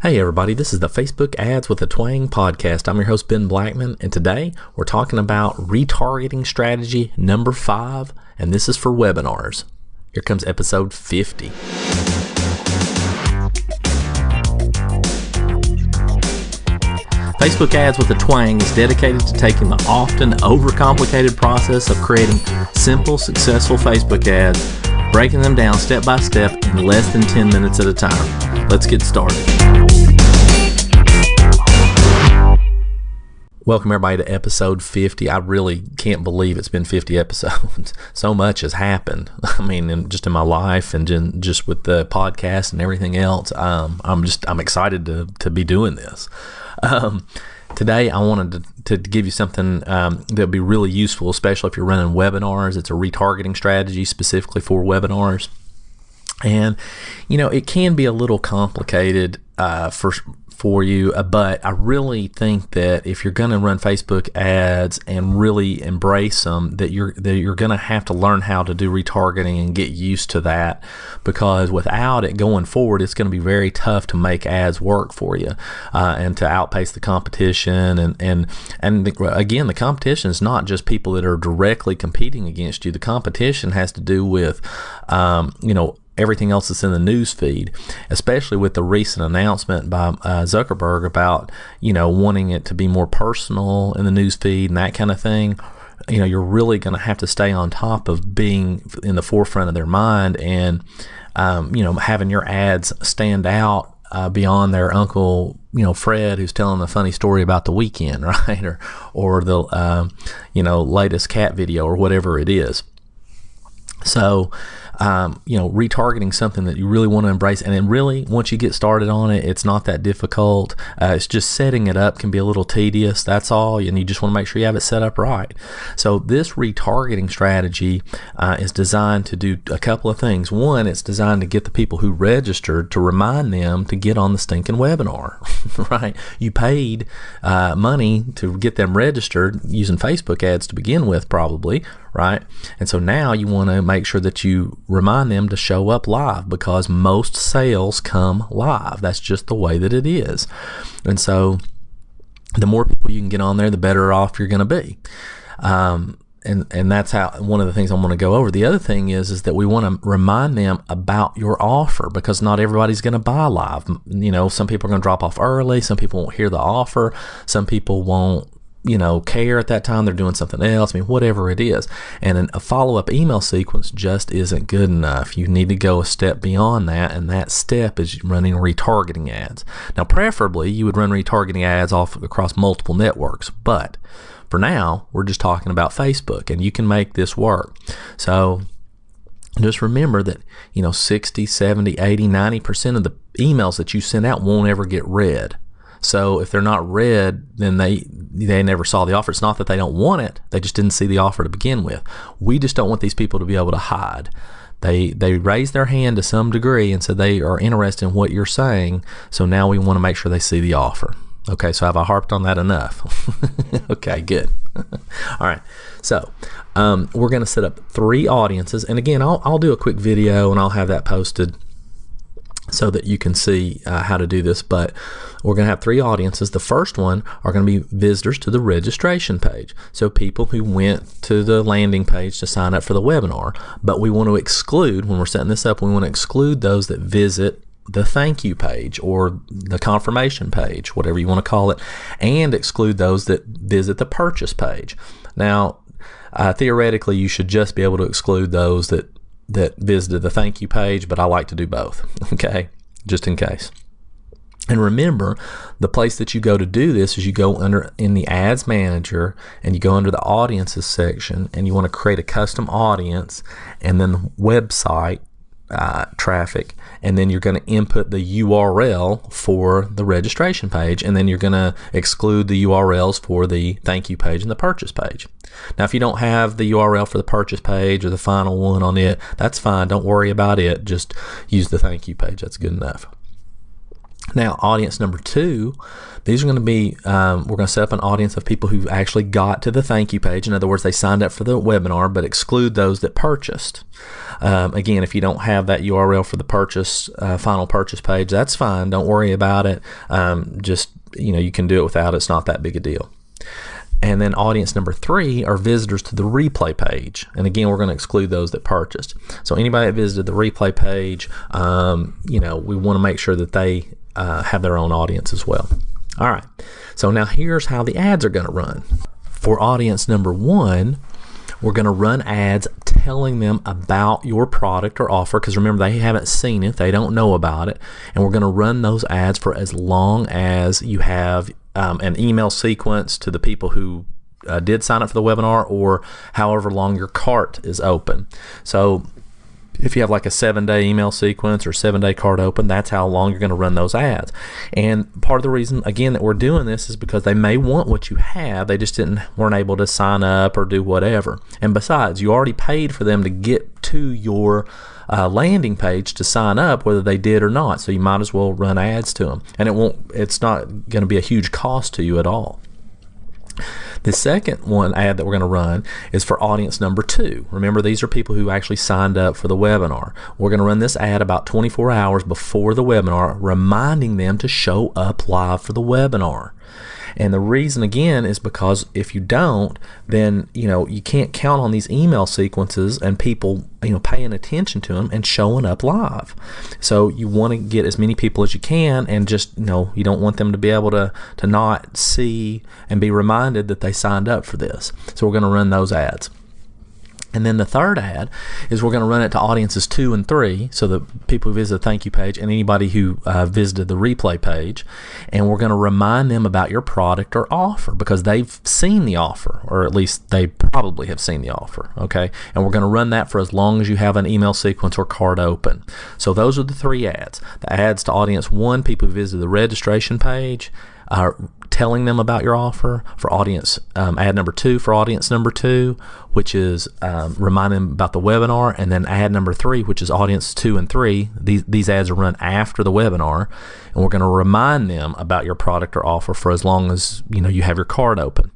Hey everybody, this is the Facebook Ads with a Twang podcast. I'm your host Ben Blackman, and today we're talking about retargeting strategy number 5, and this is for webinars. Here comes episode 50. Facebook Ads with a Twang is dedicated to taking the often overcomplicated process of creating simple, successful Facebook ads, breaking them down step by step in less than 10 minutes at a time. Let's get started. Welcome everybody to episode 50. I really can't believe it's been 50 episodes. So much has happened. I mean, just in my life and just with the podcast and everything else. I'm excited to be doing this. Today I wanted to give you something that would be really useful, especially if you're running webinars. It's a retargeting strategy specifically for webinars. And, it can be a little complicated for you, but I really think that if you're going to run Facebook ads and really embrace them, that you're going to have to learn how to do retargeting and get used to that, because without it going forward, it's going to be very tough to make ads work for you and to outpace the competition. And again, the competition is not just people that are directly competing against you. The competition has to do with everything else that's in the news feed, especially with the recent announcement by Zuckerberg about, wanting it to be more personal in the news feed and that kind of thing. You're really going to have to stay on top of being in the forefront of their mind and, having your ads stand out beyond their Uncle, Fred, who's telling a funny story about the weekend, right? Or the, latest cat video or whatever it is. So, retargeting something that you really want to embrace, and then really once you get started on it, it's not that difficult. It's just setting it up can be a little tedious, that's all, and you just want to make sure you have it set up right. So this retargeting strategy is designed to do a couple of things. One, it's designed to get the people who registered to remind them to get on the stinking webinar, right? You paid money to get them registered using Facebook ads to begin with, probably, right? And so now you want to make sure that you remind them to show up live, because most sales come live. That's just the way that it is. And so the more people you can get on there, the better off you're going to be. And that's how one of the things I want to go over. The other thing is that we want to remind them about your offer, because not everybody's going to buy live. Some people are going to drop off early. Some people won't hear the offer. Some people won't care at that time. They're doing something else. Whatever it is. And a follow-up email sequence just isn't good enough. You need to go a step beyond that, and that step is running retargeting ads. Now, preferably, you would run retargeting ads across multiple networks, but for now, we're just talking about Facebook, and you can make this work. So just remember that 60, 70, 80, 90% of the emails that you send out won't ever get read. So if they're not read, then they never saw the offer. It's not that they don't want it, they just didn't see the offer to begin with. We just don't want these people to be able to hide. They raise their hand to some degree, and so they are interested in what you're saying. So now we want to make sure they see the offer. Okay, so have I harped on that enough? Okay, good. All right, so we're going to set up 3 audiences, and again, I'll do a quick video and I'll have that posted so that you can see how to do this. But we're going to have 3 audiences. The first one are going to be visitors to the registration page, so people who went to the landing page to sign up for the webinar. But we want to exclude, when we're setting this up, we want to exclude those that visit the thank you page or the confirmation page, whatever you want to call it, and exclude those that visit the purchase page. Now, theoretically, you should just be able to exclude those that visited the thank you page, but I like to do both, okay, just in case. And remember, the place that you go to do this is you go in the ads manager, and you go under the audiences section, and you want to create a custom audience, and then website traffic, and then you're going to input the URL for the registration page, and then you're going to exclude the URLs for the thank you page and the purchase page. Now, if you don't have the URL for the purchase page or the final one on it, that's fine. Don't worry about it. Just use the thank you page. That's good enough. Now, audience number 2, these are going to be, we're going to set up an audience of people who actually got to the thank you page. In other words, they signed up for the webinar, but exclude those that purchased. Again, if you don't have that URL for the purchase, final purchase page, that's fine. Don't worry about it. Just, you can do it without it. It's not that big a deal. And then audience number 3 are visitors to the replay page. And again, we're going to exclude those that purchased. So anybody that visited the replay page, we want to make sure that they have their own audience as well. All right, so now here's how the ads are going to run. For audience number 1, we're going to run ads telling them about your product or offer, because remember, they haven't seen it, they don't know about it, and we're going to run those ads for as long as you have an email sequence to the people who did sign up for the webinar, or however long your cart is open. So if you have like a 7-day email sequence or 7-day cart open, that's how long you're going to run those ads. And part of the reason, again, that we're doing this is because they may want what you have, they just weren't able to sign up or do whatever. And besides, you already paid for them to get to your landing page to sign up, whether they did or not. So you might as well run ads to them, and it's not going to be a huge cost to you at all. The second ad that we're going to run is for audience number 2. Remember, these are people who actually signed up for the webinar. We're going to run this ad about 24 hours before the webinar, reminding them to show up live for the webinar. And the reason, again, is because if you don't, then you can't count on these email sequences and people paying attention to them and showing up live. So you want to get as many people as you can, and just you don't want them to be able to not see and be reminded that they signed up for this. So we're going to run those ads. And then the third ad is we're going to run it to audiences 2 and 3, so the people who visit the thank you page and anybody who visited the replay page, and we're going to remind them about your product or offer, because they've seen the offer, or at least they probably have seen the offer, okay? And we're going to run that for as long as you have an email sequence or cart open. So those are the 3 ads. The ads to audience 1, people who visited the registration page, telling them about your offer. For audience ad number 2 for audience number 2, which is reminding them about the webinar. And then ad number 3, which is audience 2 and 3, these ads are run after the webinar, and we're going to remind them about your product or offer for as long as you have your cart open.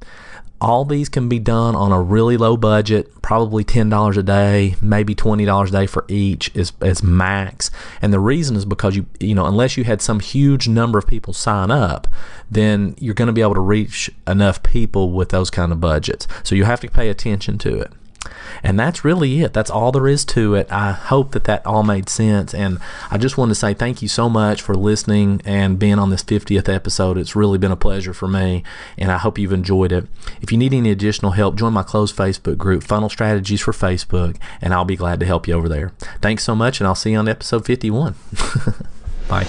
All these can be done on a really low budget, probably $10 a day, maybe $20 a day for each is max. And the reason is because unless you had some huge number of people sign up, then you're going to be able to reach enough people with those kind of budgets. So you have to pay attention to it. And that's really it. That's all there is to it. I hope that all made sense, and I just wanted to say thank you so much for listening and being on this 50th episode. It's really been a pleasure for me, and I hope you've enjoyed it. If you need any additional help, join my closed Facebook group, Funnel Strategies for Facebook, and I'll be glad to help you over there. Thanks so much, and I'll see you on episode 51. Bye.